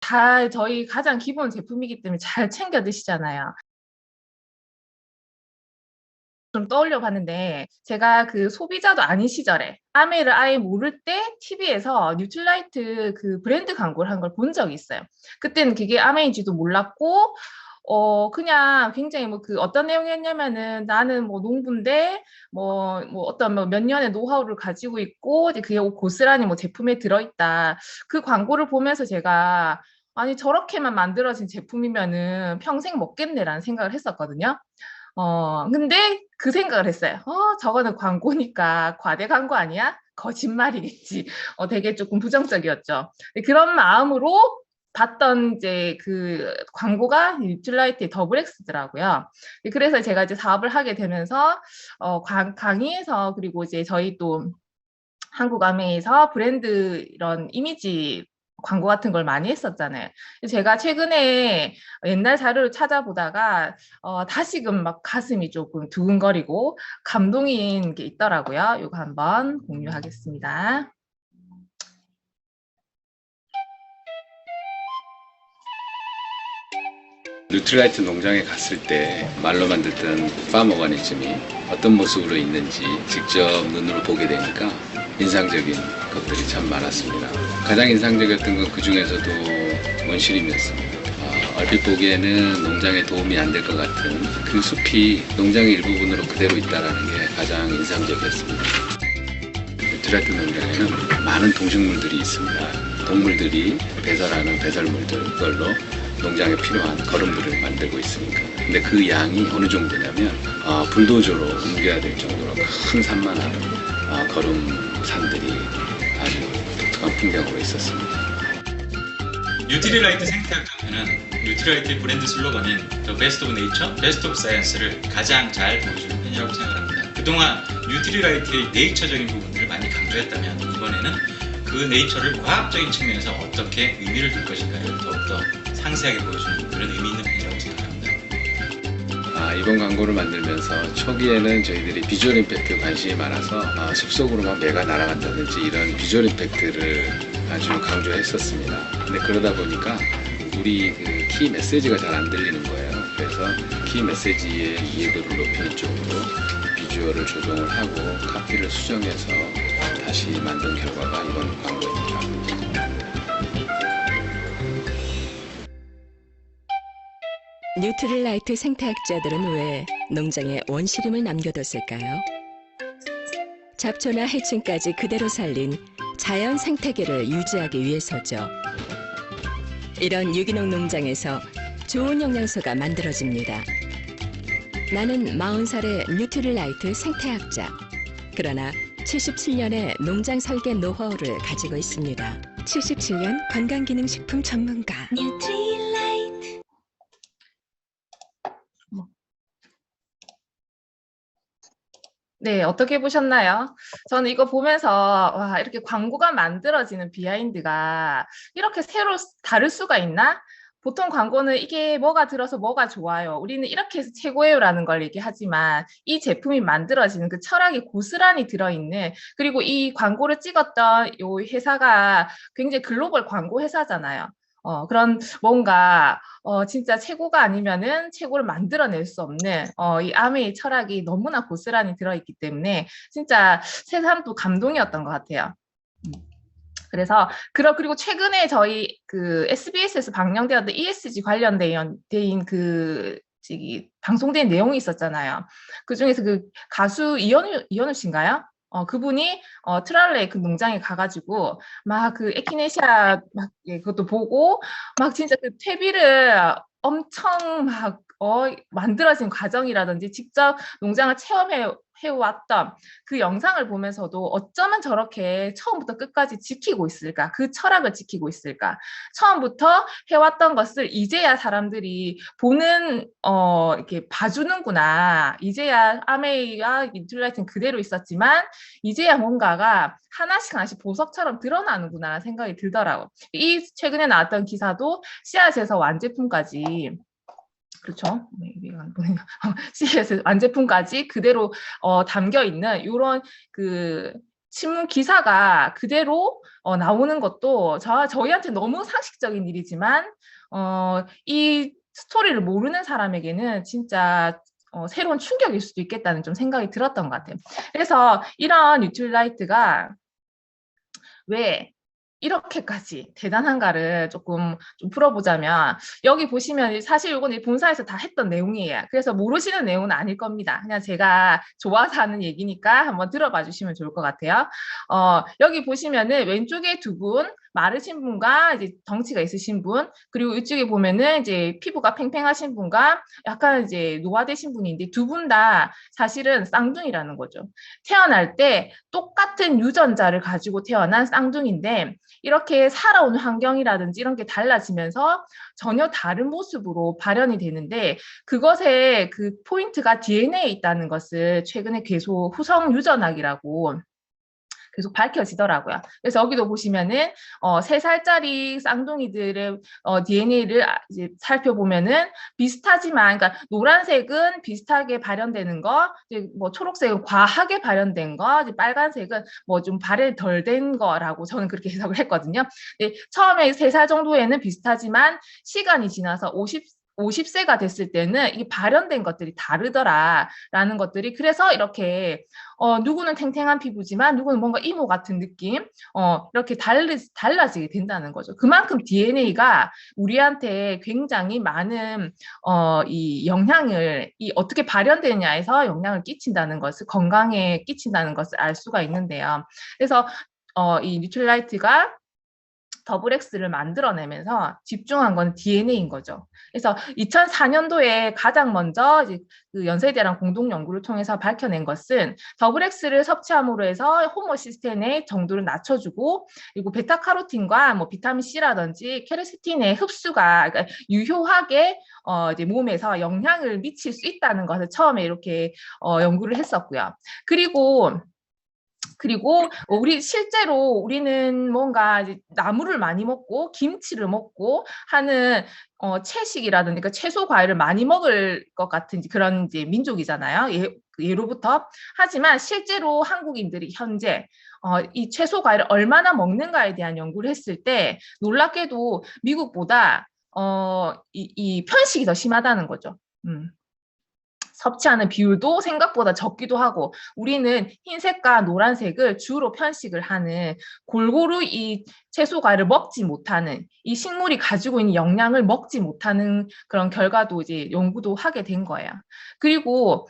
다 저희 가장 기본 제품이기 때문에 잘 챙겨 드시잖아요. 좀 떠올려 봤는데 제가 그 소비자도 아닌 시절에 아메이를 아예 모를 때 TV에서 뉴트라이트 그 브랜드 광고를 한 걸 본 적이 있어요. 그때는 그게 아메인지도 몰랐고 그냥 굉장히 뭐 그 어떤 내용이었냐면은 나는 뭐 농부인데 뭐 어떤 뭐 몇 년의 노하우를 가지고 있고 이제 그게 고스란히 뭐 제품에 들어있다. 그 광고를 보면서 제가 아니 저렇게만 만들어진 제품이면은 평생 먹겠네라는 생각을 했었거든요. 근데 그 생각을 했어요. 저거는 광고니까 과대 광고 아니야? 거짓말이겠지. 되게 조금 부정적이었죠. 그런 마음으로 봤던 이제 그 광고가 뉴트라이트의 더블 X더라고요. 그래서 제가 이제 사업을 하게 되면서 강의에서 그리고 이제 저희 또 한국아메에서 브랜드 이런 이미지 광고 같은 걸 많이 했었잖아요. 제가 최근에 옛날 자료를 찾아보다가 다시금 막 가슴이 조금 두근거리고 감동인 게 있더라고요. 이거 한번 공유하겠습니다. 뉴트라이트 농장에 갔을 때 말로만 듣던 팜 오가니즘이 어떤 모습으로 있는지 직접 눈으로 보게 되니까 인상적인 것들이 참 많았습니다. 가장 인상적이었던 건 그 중에서도 원시림이었습니다. 얼핏 보기에는 농장에 도움이 안 될 것 같은 그 숲이 농장의 일부분으로 그대로 있다는 게 가장 인상적이었습니다. 뉴트라이트 농장에는 많은 동식물들이 있습니다. 동물들이 배설하는 배설물들, 그걸로 농장에 필요한 거름들을 만들고 있으니까. 근데 그 양이 어느 정도냐면 불도저로 옮겨야 될 정도로 큰 산만한 거름산들이 아주 독특한 풍경으로 있었습니다. 뉴트리라이트 생태학전에는 뉴트리라이트의 브랜드 슬로건인 The Best of Nature, Best of Science를 가장 잘 보여주는 편이라고 생각합니다. 그동안 뉴트리라이트의 네이처적인 부분들을 많이 강조했다면 이번에는 그 네이처를 과학적인 측면에서 어떻게 의미를 둘 것인가를 더욱더 상세하게 보여주는 그런 의미 있는 편이라고 생각합니다. 이번 광고를 만들면서 초기에는 저희들이 비주얼 임팩트 관심이 많아서 숲속으로만 매가 날아간다든지 이런 비주얼 임팩트를 아주 강조했었습니다. 근데 그러다 보니까 우리 그 키 메시지가 잘 안 들리는 거예요. 그래서 키 메시지의 이해도를 높이는 쪽으로 비주얼을 조정을 하고 카피를 수정해서 다시 만든 결과가 이번 광고입니다. 뉴트릴라이트 생태학자들은 왜 농장에 원시림을 남겨뒀을까요? 잡초나 해충까지 그대로 살린 자연 생태계를 유지하기 위해서죠. 이런 유기농 농장에서 좋은 영양소가 만들어집니다. 나는 40살의 뉴트릴라이트 생태학자. 그러나 77년의 농장 설계 노하우를 가지고 있습니다. 77년 건강기능식품 전문가 뉴트릴라이트. 네, 어떻게 보셨나요? 저는 이거 보면서 와, 이렇게 광고가 만들어지는 비하인드가 이렇게 새로 다를 수가 있나? 보통 광고는 이게 뭐가 들어서 뭐가 좋아요. 우리는 이렇게 해서 최고예요라는 걸 얘기하지만 이 제품이 만들어지는 그 철학이 고스란히 들어있는, 그리고 이 광고를 찍었던 이 회사가 굉장히 글로벌 광고 회사잖아요. 그런 뭔가 진짜 최고가 아니면은 최고를 만들어낼 수 없는 이 아메의 철학이 너무나 고스란히 들어있기 때문에 진짜 새삼 또 감동이었던 것 같아요. 그래서 그리고 최근에 저희 그 SBS에서 방영되었던 ESG 관련된 그 방송된 내용이 있었잖아요. 그 중에서 그 가수 이현우 씨인가요? 그분이 트랄레 그 농장에 가가지고 막 그 에키네시아 막 그것도 보고 막 진짜 그 퇴비를 엄청 막 만들어진 과정이라든지 직접 농장을 해왔던 그 영상을 보면서도 어쩌면 저렇게 처음부터 끝까지 지키고 있을까? 그 철학을 지키고 있을까? 처음부터 해왔던 것을 이제야 사람들이 보는 이렇게 봐주는구나. 이제야 아메이와 뉴트라이트는 그대로 있었지만 이제야 뭔가가 하나씩 보석처럼 드러나는구나 생각이 들더라고. 이 최근에 나왔던 기사도 씨앗에서 완제품까지, 그렇죠. 씨앗에서 완제품까지 그대로 담겨 있는 이런 그 신문 기사가 그대로 나오는 것도 저희한테 너무 상식적인 일이지만 이 스토리를 모르는 사람에게는 진짜 새로운 충격일 수도 있겠다는 좀 생각이 들었던 것 같아요. 그래서 이런 뉴트릴라이트가 왜 이렇게까지 대단한가를 조금 좀 풀어보자면, 여기 보시면 사실 이건 본사에서 다 했던 내용이에요. 그래서 모르시는 내용은 아닐 겁니다. 그냥 제가 좋아서 하는 얘기니까 한번 들어봐 주시면 좋을 것 같아요. 여기 보시면은 왼쪽에 두 분, 마르신 분과 이제 덩치가 있으신 분, 그리고 이쪽에 보면은 이제 피부가 팽팽하신 분과 약간 이제 노화되신 분인데, 두 분 다 사실은 쌍둥이라는 거죠. 태어날 때 똑같은 유전자를 가지고 태어난 쌍둥이인데, 이렇게 살아온 환경이라든지 이런 게 달라지면서 전혀 다른 모습으로 발현이 되는데, 그것의 그 포인트가 DNA에 있다는 것을 최근에 계속 후성 유전학이라고 계속 밝혀지더라고요. 그래서 여기도 보시면은 3살짜리 쌍둥이들의 DNA를 이제 살펴보면은 비슷하지만, 그러니까 노란색은 비슷하게 발현되는 거, 이제 뭐 초록색은 과하게 발현된 거, 이제 빨간색은 뭐 좀 발현 덜 된 거라고 저는 그렇게 해석을 했거든요. 근데 처음에 3살 정도에는 비슷하지만 시간이 지나서 50세가 됐을 때는 이 발현된 것들이 다르더라라는 것들이, 그래서 이렇게 누구는 탱탱한 피부지만 누구는 뭔가 이모 같은 느낌, 이렇게 달라지게 된다는 거죠. 그만큼 DNA가 우리한테 굉장히 많은 이 영향을, 이 어떻게 발현되느냐에서 영향을 끼친다는 것을, 건강에 끼친다는 것을 알 수가 있는데요. 그래서 이 뉴트릴라이트가 더블 X를 만들어내면서 집중한 건 DNA인 거죠. 그래서 2004년도에 가장 먼저 이제 그 연세대랑 공동 연구를 통해서 밝혀낸 것은, 더블 X를 섭취함으로 해서 호모시스테인의 정도를 낮춰주고, 그리고 베타카로틴과 뭐 비타민 C라든지 케르세틴의 흡수가, 그러니까 유효하게 이제 몸에서 영향을 미칠 수 있다는 것을 처음에 이렇게 연구를 했었고요. 그리고 우리 실제로 우리는 뭔가 이제 나물을 많이 먹고 김치를 먹고 하는 채식이라든지, 그러니까 채소 과일을 많이 먹을 것 같은 그런 이제 민족이잖아요. 예로부터. 하지만 실제로 한국인들이 현재 이 채소 과일을 얼마나 먹는가에 대한 연구를 했을 때 놀랍게도 미국보다 이 편식이 더 심하다는 거죠. 섭취하는 비율도 생각보다 적기도 하고, 우리는 흰색과 노란색을 주로 편식을 하는, 골고루 이 채소 과일을 먹지 못하는, 이 식물이 가지고 있는 영양을 먹지 못하는 그런 결과도 이제 연구도 하게 된 거예요. 그리고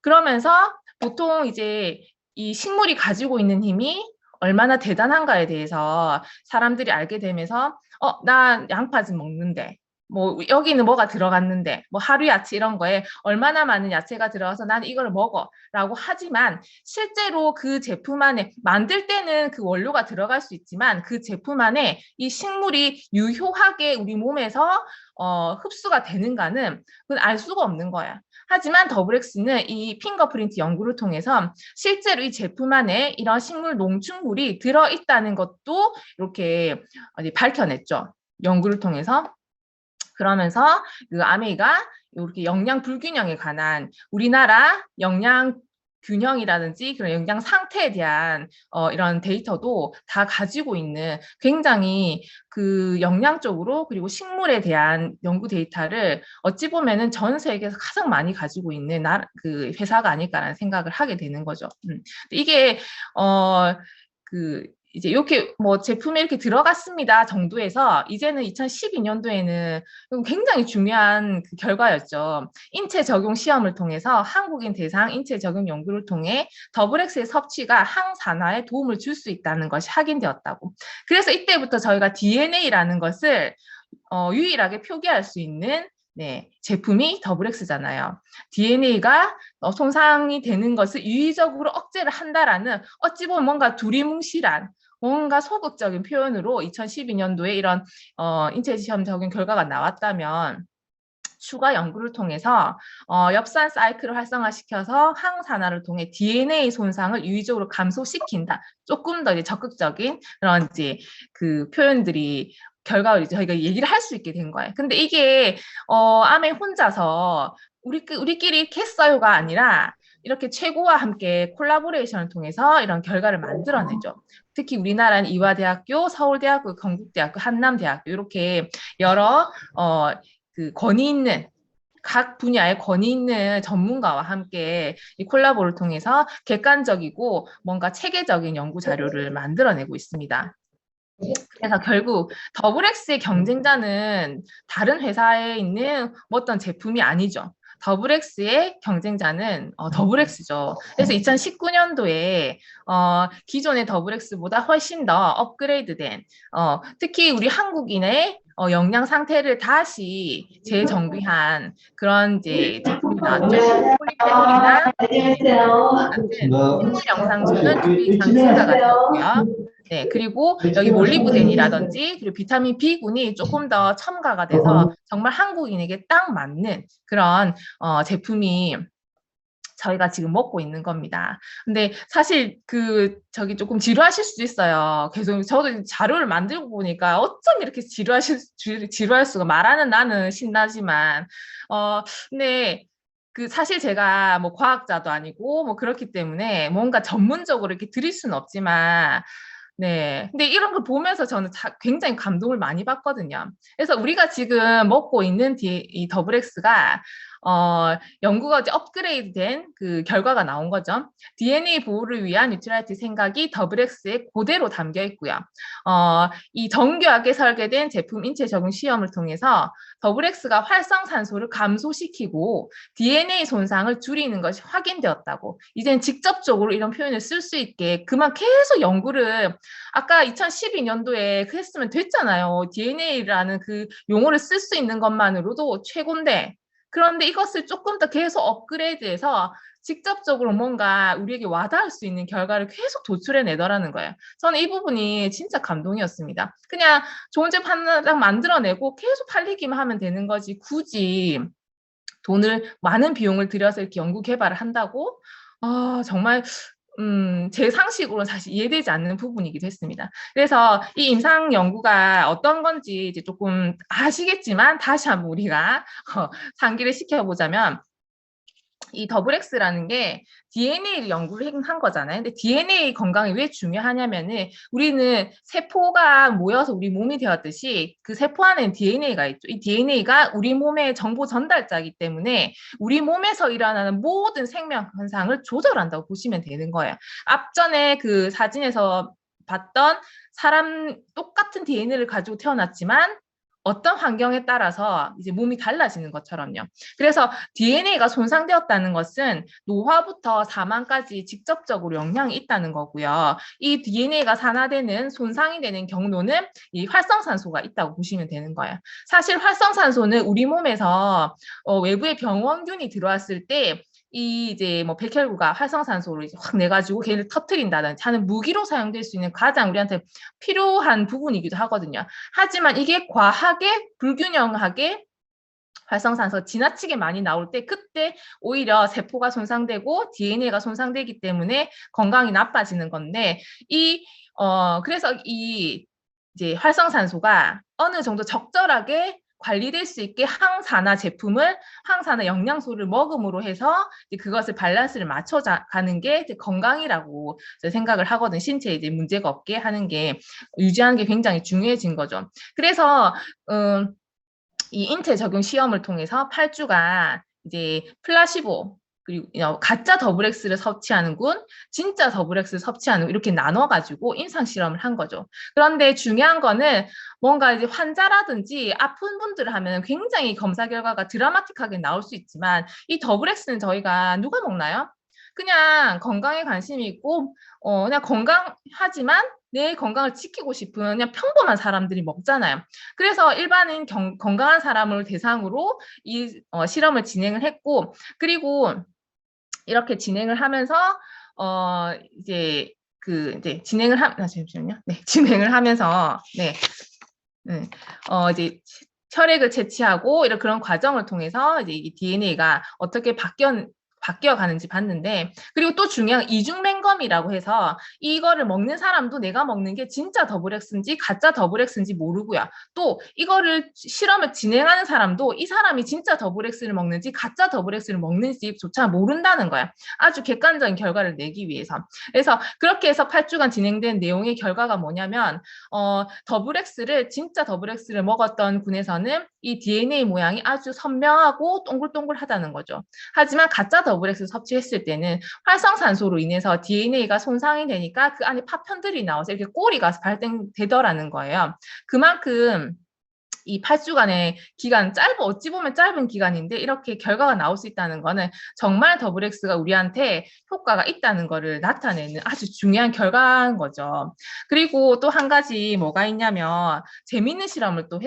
그러면서 보통 이제 이 식물이 가지고 있는 힘이 얼마나 대단한가에 대해서 사람들이 알게 되면서 나 양파 좀 먹는데, 뭐 여기는 뭐가 들어갔는데, 뭐 하루 야채 이런 거에 얼마나 많은 야채가 들어가서 나는 이걸 먹어 라고 하지만, 실제로 그 제품 안에 만들 때는 그 원료가 들어갈 수 있지만 그 제품 안에 이 식물이 유효하게 우리 몸에서 흡수가 되는가는 그건 알 수가 없는 거야. 하지만 더블 X는 이 핑거프린트 연구를 통해서 실제로 이 제품 안에 이런 식물 농축물이 들어있다는 것도 이렇게 밝혀냈죠. 연구를 통해서. 그러면서 그 아메이가 이렇게 영양 불균형에 관한 우리나라 영양 균형이라든지 그런 영양 상태에 대한 이런 데이터도 다 가지고 있는, 굉장히 그 영양적으로 그리고 식물에 대한 연구 데이터를 어찌 보면은 전 세계에서 가장 많이 가지고 있는 그 회사가 아닐까라는 생각을 하게 되는 거죠. 이게 이제 이렇게 뭐 제품이 이렇게 들어갔습니다 정도에서, 이제는 2012년도에는 굉장히 중요한 그 결과였죠. 인체 적용 시험을 통해서 한국인 대상 인체 적용 연구를 통해 더블 X의 섭취가 항산화에 도움을 줄 수 있다는 것이 확인되었다고. 그래서 이때부터 저희가 DNA라는 것을 유일하게 표기할 수 있는 제품이 더블 X잖아요. DNA가 손상이 되는 것을 유의적으로 억제를 한다라는, 어찌 보면 뭔가 두리뭉실한, 뭔가 소극적인 표현으로 2012년도에 이런 인체 시험 적용 결과가 나왔다면, 추가 연구를 통해서 엽산 사이클을 활성화시켜서 항산화를 통해 DNA 손상을 유의적으로 감소시킨다. 조금 더 이제 적극적인 그런 이제 그 표현들이, 결과를 저희가 얘기를 할 수 있게 된 거예요. 근데 이게 아메 혼자서 우리끼리 이렇게 했어요가 아니라, 이렇게 최고와 함께 콜라보레이션을 통해서 이런 결과를 만들어내죠. 특히 우리나라는 이화대학교, 서울대학교, 건국대학교, 한남대학교 이렇게 여러 그 권위 있는 각 분야의 권위 있는 전문가와 함께 이 콜라보를 통해서 객관적이고 뭔가 체계적인 연구 자료를 만들어내고 있습니다. 그래서 결국 더블엑스의 경쟁자는 다른 회사에 있는 어떤 제품이 아니죠. 더블엑스의 경쟁자는 더블엑스죠. 그래서 2019년도에 기존의 더블엑스보다 훨씬 더 업그레이드된 특히 우리 한국인의 영양 상태를 다시 재정비한 그런 이제 제품이 나왔죠. 폴리페놀이나 같은 식물 영상소는 2배 이상 증가가 되었고요. 네, 그리고 여기 몰리브덴이라든지 그리고 비타민 B군이 조금 더 첨가가 돼서 정말 한국인에게 딱 맞는 그런 제품이 저희가 지금 먹고 있는 겁니다. 근데 사실 저기 조금 지루하실 수도 있어요. 계속 저도 자료를 만들고 보니까 어쩜 이렇게 지루할 수가 말하는 나는 신나지만 근데 사실 제가 뭐 과학자도 아니고 뭐 그렇기 때문에 뭔가 전문적으로 이렇게 드릴 수는 없지만 네. 근데 이런 걸 보면서 저는 굉장히 감동을 많이 받거든요. 그래서 우리가 지금 먹고 있는 이 더블엑스가 연구가 이제 업그레이드된 그 결과가 나온 거죠. DNA 보호를 위한 뉴트랄리티 생각이 더블엑스에 그대로 담겨 있고요. 이 정교하게 설계된 제품 인체 적용 시험을 통해서 더블엑스가 활성산소를 감소시키고 DNA 손상을 줄이는 것이 확인되었다고. 이제는 직접적으로 이런 표현을 쓸 수 있게 그만 계속 연구를 아까 2012년도에 했으면 됐잖아요. DNA라는 그 용어를 쓸 수 있는 것만으로도 최고인데 그런데 이것을 조금 더 계속 업그레이드해서 직접적으로 뭔가 우리에게 와닿을 수 있는 결과를 계속 도출해내더라는 거예요. 저는 이 부분이 진짜 감동이었습니다. 그냥 좋은 제품 하나 만들어내고 계속 팔리기만 하면 되는 거지 굳이 많은 비용을 들여서 이렇게 연구 개발을 한다고? 정말 제 상식으로는 사실 이해되지 않는 부분이기도 했습니다. 그래서 이 임상 연구가 어떤 건지 이제 조금 아시겠지만 다시 한번 우리가 상기를 시켜보자면 이 더블엑스라는 게 DNA를 연구를 한 거잖아요. 근데 DNA 건강이 왜 중요하냐면은 우리는 세포가 모여서 우리 몸이 되었듯이 그 세포 안에는 DNA가 있죠. 이 DNA가 우리 몸의 정보 전달자이기 때문에 우리 몸에서 일어나는 모든 생명 현상을 조절한다고 보시면 되는 거예요. 앞전에 그 사진에서 봤던 사람 똑같은 DNA를 가지고 태어났지만 어떤 환경에 따라서 이제 몸이 달라지는 것처럼요. 그래서 DNA가 손상되었다는 것은 노화부터 사망까지 직접적으로 영향이 있다는 거고요. 이 DNA가 산화되는 손상이 되는 경로는 이 활성산소가 있다고 보시면 되는 거예요. 사실 활성산소는 우리 몸에서 외부의 병원균이 들어왔을 때 이제 뭐 백혈구가 활성산소를 이제 확 내가지고 걔를 터트린다든지 하는 무기로 사용될 수 있는 가장 우리한테 필요한 부분이기도 하거든요. 하지만 이게 과하게 불균형하게 활성산소 지나치게 많이 나올 때 그때 오히려 세포가 손상되고 DNA가 손상되기 때문에 건강이 나빠지는 건데 그래서 이제 활성산소가 어느 정도 적절하게 관리될 수 있게 항산화 영양소를 먹음으로 해서 그것을 밸런스를 맞춰가는 게 건강이라고 생각을 하거든. 신체에 이제 문제가 없게 하는 게 유지하는 게 굉장히 중요해진 거죠. 그래서 이 인체 적용 시험을 통해서 8주간 이제 플라시보 그리고 가짜 더블엑스를 섭취하는 군, 진짜 더블엑스를 섭취하는 군 이렇게 나눠가지고 임상 실험을 한 거죠. 그런데 중요한 거는 뭔가 이제 환자라든지 아픈 분들을 하면 굉장히 검사 결과가 드라마틱하게 나올 수 있지만 이 더블엑스는 저희가 누가 먹나요? 그냥 건강에 관심이 있고 그냥 건강하지만 내 건강을 지키고 싶은 그냥 평범한 사람들이 먹잖아요. 그래서 일반인 건강한 사람을 대상으로 이 실험을 진행을 했고 그리고 이렇게 진행을 하면서 이제 진행을 잠시만요. 네, 진행을 하면서 이제 혈액을 채취하고 이런 그런 과정을 통해서 이제 이 DNA가 어떻게 바뀌어 가는지 봤는데, 그리고 또 중요한 이중랭검이라고 해서 이거를 먹는 사람도 내가 먹는 게 진짜 더블엑스인지 가짜 더블엑스인지 모르고요. 또 이거를 실험을 진행하는 사람도 이 사람이 진짜 더블엑스를 먹는지 가짜 더블엑스를 먹는지조차 모른다는 거야. 아주 객관적인 결과를 내기 위해서. 그래서 그렇게 해서 8주간 진행된 내용의 결과가 뭐냐면 진짜 더블엑스를 먹었던 군에서는 이 DNA 모양이 아주 선명하고 동글동글하다는 거죠. 하지만 가짜 더블엑스 섭취했을 때는 활성산소로 인해서 DNA가 손상이 되니까 그 안에 파편들이 나와서 이렇게 꼬리가 발생되더라는 거예요. 그만큼 이 8주간의 기간, 어찌 보면 짧은 기간인데 이렇게 결과가 나올 수 있다는 거는 정말 더블엑스가 우리한테 효과가 있다는 거를 나타내는 아주 중요한 결과인 거죠. 그리고 또 한 가지 뭐가 있냐면 재밌는 실험을 또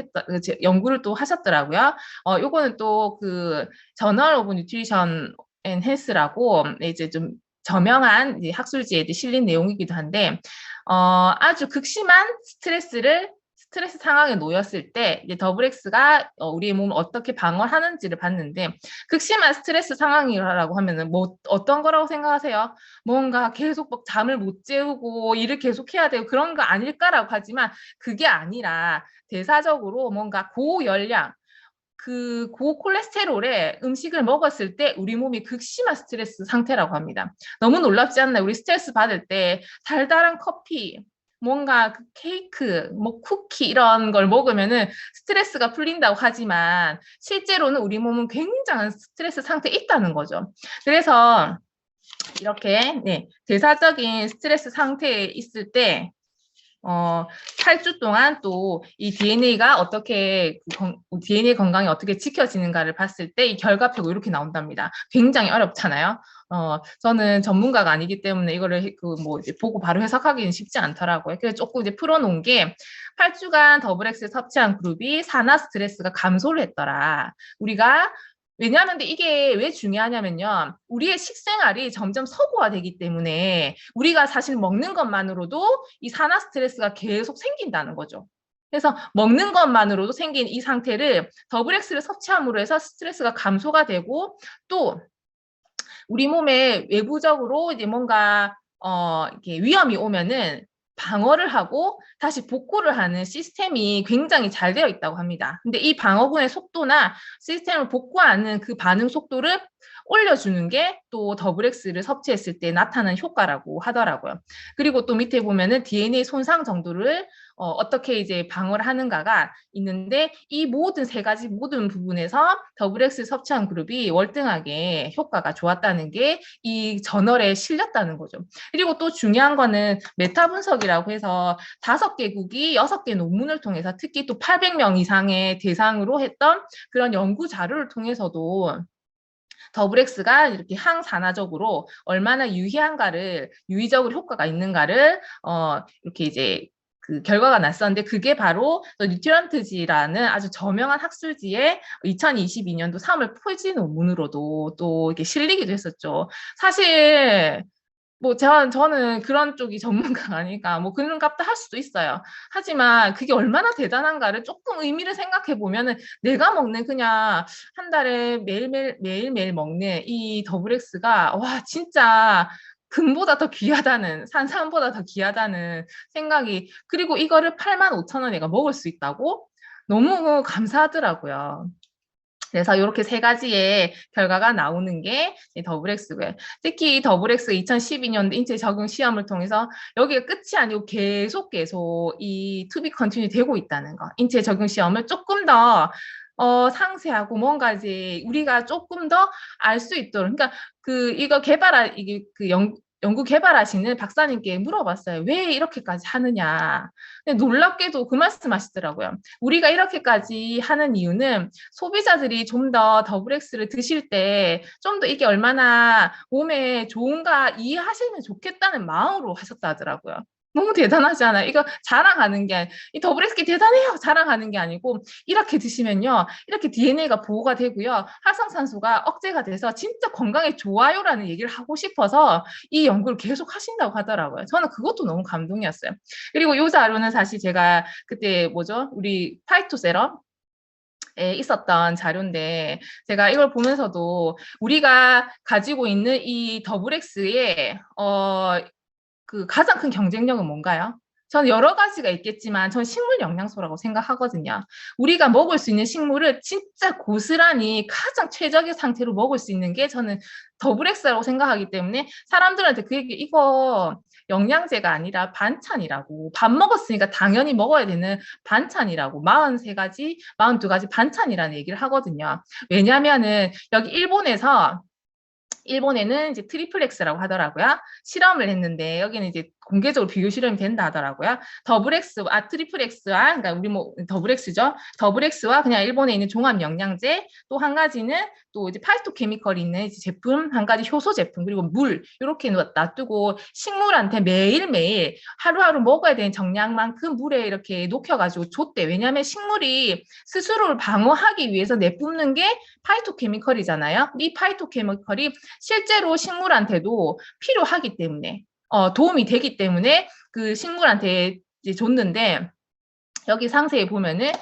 연구를 또 하셨더라고요. 요거는 또 그 저널 오브 뉴트리션 앤 헬스라고 이제 좀 저명한 학술지에 실린 내용이기도 한데 아주 극심한 스트레스 상황에 놓였을 때 이제 더블엑스가 우리의 몸을 어떻게 방어하는지를 봤는데, 극심한 스트레스 상황이라고 하면은 뭐 어떤 거라고 생각하세요? 뭔가 계속 막 잠을 못 재우고 일을 계속 해야 되고 그런 거 아닐까라고 하지만 그게 아니라 대사적으로 뭔가 고열량, 그 고콜레스테롤의 음식을 먹었을 때 우리 몸이 극심한 스트레스 상태라고 합니다. 너무 놀랍지 않나요? 우리 스트레스 받을 때 달달한 커피, 뭔가 그 케이크, 뭐 쿠키 이런 걸 먹으면은 스트레스가 풀린다고 하지만 실제로는 우리 몸은 굉장한 스트레스 상태에 있다는 거죠. 그래서 이렇게 대사적인 스트레스 상태에 있을 때 8주 동안 또 이 DNA가 어떻게 DNA 건강이 어떻게 지켜지는가를 봤을 때 이 결과표가 이렇게 나온답니다. 굉장히 어렵잖아요. 저는 전문가가 아니기 때문에 이거를 이제 보고 바로 해석하기는 쉽지 않더라고요. 그래서 조금 이제 풀어놓은 게 8주간 더블엑스 섭취한 그룹이 산화 스트레스가 감소를 했더라. 왜냐하면 이게 왜 중요하냐면요. 우리의 식생활이 점점 서구화되기 때문에 우리가 사실 먹는 것만으로도 이 산화 스트레스가 계속 생긴다는 거죠. 그래서 먹는 것만으로도 생긴 이 상태를 더블엑스를 섭취함으로 해서 스트레스가 감소가 되고, 또 우리 몸에 외부적으로 이제 뭔가 이렇게 위험이 오면은 방어를 하고 다시 복구를 하는 시스템이 굉장히 잘 되어 있다고 합니다. 근데 이 방어군의 속도나 시스템을 복구하는 그 반응 속도를 올려주는 게 또 더블엑스를 섭취했을 때 나타나는 효과라고 하더라고요. 그리고 또 밑에 보면은 DNA 손상 정도를 어떻게 이제 방어를 하는가가 있는데, 이 세 가지 모든 부분에서 더블엑스 섭취한 그룹이 월등하게 효과가 좋았다는 게 이 저널에 실렸다는 거죠. 그리고 또 중요한 거는 메타 분석이라고 해서 5개국이 6개 논문을 통해서 특히 또 800명 이상의 대상으로 했던 그런 연구 자료를 통해서도 더블엑스가 이렇게 항산화적으로 얼마나 유의적으로 효과가 있는가를 이렇게 이제 그 결과가 났었는데, 그게 바로 뉴트런트지라는 아주 저명한 학술지에 2022년도 3월 표지 논문으로도 또 이렇게 실리기도 했었죠. 사실 저는 그런 쪽이 전문가가 아니까 그런 값도 할 수도 있어요. 하지만 그게 얼마나 대단한가를 조금 의미를 생각해 보면은 내가 먹는 그냥 한 달에 매일매일 먹는 이 더블엑스가 진짜 금보다 더 귀하다는, 산삼보다 더 귀하다는 생각이, 그리고 이거를 85,000원 내가 먹을 수 있다고 너무 감사하더라고요. 그래서 이렇게 3가지의 결과가 나오는 게 더블엑스고요. 특히 더블엑스 2012년도 인체 적용 시험을 통해서 여기가 끝이 아니고 계속 이 to be continue 되고 있다는 거. 인체 적용 시험을 조금 더 상세하고 뭔가 이제 우리가 조금 더 알 수 있도록, 그러니까 연구 개발하시는 박사님께 물어봤어요. 왜 이렇게까지 하느냐. 근데 놀랍게도 그 말씀 하시더라고요. 우리가 이렇게까지 하는 이유는 소비자들이 좀 더 더블엑스를 드실 때 좀 더 이게 얼마나 몸에 좋은가 이해하시면 좋겠다는 마음으로 하셨다 하더라고요. 너무 대단하지 않아요? 이거 자랑하는 게, 이 더블엑스 대단해요! 자랑하는 게 아니고, 이렇게 드시면요, 이렇게 DNA가 보호가 되고요, 활성산소가 억제가 돼서 진짜 건강에 좋아요라는 얘기를 하고 싶어서 이 연구를 계속 하신다고 하더라고요. 저는 그것도 너무 감동이었어요. 그리고 이 자료는 사실 제가 그때 우리 파이토세럼 있었던 자료인데 제가 이걸 보면서도 우리가 가지고 있는 이 더블엑스의 그 가장 큰 경쟁력은 뭔가요? 저는 여러 가지가 있겠지만 전 식물 영양소라고 생각하거든요. 우리가 먹을 수 있는 식물을 진짜 고스란히 가장 최적의 상태로 먹을 수 있는 게 저는 더블엑스라고 생각하기 때문에 사람들한테 그 얘기 이거 영양제가 아니라 반찬이라고 밥 먹었으니까 당연히 먹어야 되는 반찬이라고 43가지, 42가지 반찬이라는 얘기를 하거든요. 왜냐하면은 여기 일본에는 이제 트리플엑스라고 하더라고요. 실험을 했는데 여기는 이제 공개적으로 비교 실험이 된다 하더라고요. 트리플엑스와 그러니까 우리 뭐 더블엑스죠. 더블엑스와 그냥 일본에 있는 종합 영양제 또 한 가지는 또 이제 파이토케미컬이 있는 이제 제품 한 가지 효소 제품 그리고 물 이렇게 놔두고 식물한테 매일매일 하루하루 먹어야 되는 정량만큼 물에 이렇게 녹여가지고 줬대. 왜냐하면 식물이 스스로를 방어하기 위해서 내뿜는 게 파이토케미컬이잖아요. 이 파이토케미컬이 실제로 식물한테도 필요하기 때문에 도움이 되기 때문에 그 식물한테 이제 줬는데 여기 상세히 보면은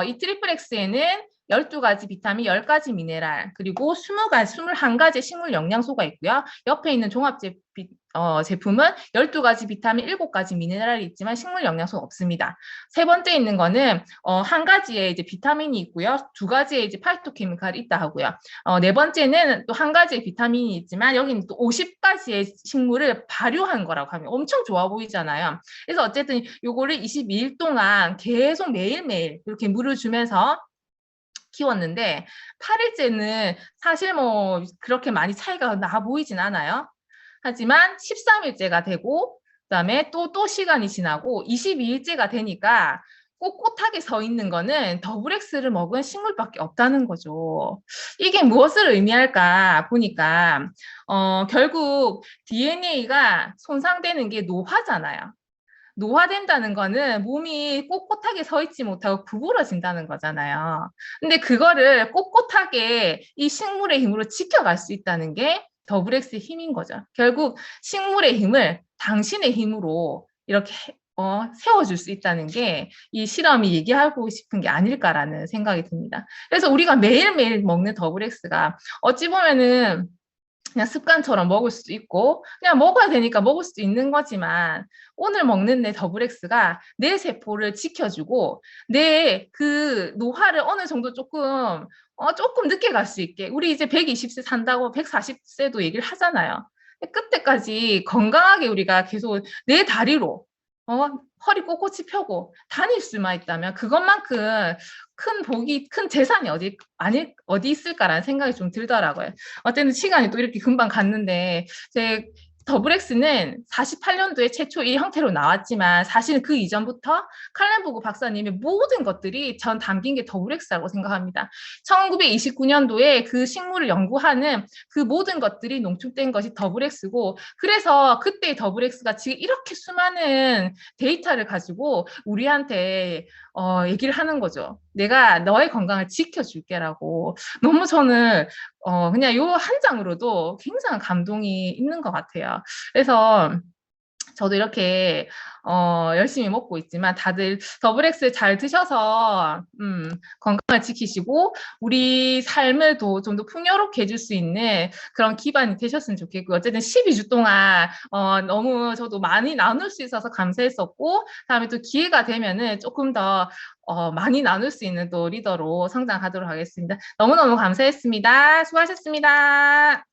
이 트리플엑스에는 12가지 비타민, 10가지 미네랄, 그리고 21가지 식물 영양소가 있고요. 옆에 있는 종합 제품은 12가지 비타민, 7가지 미네랄이 있지만 식물 영양소는 없습니다. 세 번째 있는 거는 한 가지의 이제 비타민이 있고요. 2가지의 이제 파이토케미칼이 있다 하고요. 네 번째는 또 한 가지의 비타민이 있지만 여기는 또 50가지의 식물을 발효한 거라고 하면 엄청 좋아 보이잖아요. 그래서 어쨌든 요거를 22일 동안 계속 매일매일 이렇게 물을 주면서 키웠는데 8일째는 사실 뭐 그렇게 많이 차이가 나 보이진 않아요. 하지만 13일째가 되고 그다음에 또 시간이 지나고 22일째가 되니까 꼿꼿하게 서 있는 거는 더블엑스를 먹은 식물밖에 없다는 거죠. 이게 무엇을 의미할까 보니까 결국 DNA가 손상되는 게 노화잖아요. 노화된다는 거는 몸이 꼿꼿하게 서 있지 못하고 구부러진다는 거잖아요. 근데 그거를 꼿꼿하게 이 식물의 힘으로 지켜갈 수 있다는 게 더블엑스의 힘인 거죠. 결국 식물의 힘을 당신의 힘으로 이렇게 세워줄 수 있다는 게 이 실험이 얘기하고 싶은 게 아닐까라는 생각이 듭니다. 그래서 우리가 매일매일 먹는 더블엑스가 어찌 보면은 그냥 습관처럼 먹을 수도 있고 그냥 먹어야 되니까 먹을 수도 있는 거지만 오늘 먹는 내 더블엑스가 내 세포를 지켜주고 내 그 노화를 어느 정도 조금 늦게 갈 수 있게 우리 이제 120세 산다고 140세도 얘기를 하잖아요. 그때까지 건강하게 우리가 계속 내 다리로 허리 꼿꼿이 펴고 다닐 수만 있다면 그것만큼 큰 복이, 큰 재산이 어디 있을까라는 생각이 좀 들더라고요. 어쨌든 시간이 또 이렇게 금방 갔는데, 더블엑스는 48년도에 최초 이 형태로 나왔지만 사실은 그 이전부터 칼렌보그 박사님의 모든 것들이 전 담긴 게 더블엑스라고 생각합니다. 1929년도에 그 식물을 연구하는 그 모든 것들이 농축된 것이 더블엑스고 그래서 그때 더블엑스가 지금 이렇게 수많은 데이터를 가지고 우리한테 얘기를 하는 거죠. 내가 너의 건강을 지켜줄게라고. 너무 저는 그냥 요 한 장으로도 굉장한 감동이 있는 것 같아요. 그래서 저도 이렇게 열심히 먹고 있지만 다들 더블엑스 잘 드셔서 건강을 지키시고 우리 삶을 좀 더 풍요롭게 해줄 수 있는 그런 기반이 되셨으면 좋겠고 어쨌든 12주 동안 너무 저도 많이 나눌 수 있어서 감사했었고 다음에 또 기회가 되면은 조금 더 많이 나눌 수 있는 또 리더로 성장하도록 하겠습니다. 너무너무 감사했습니다. 수고하셨습니다.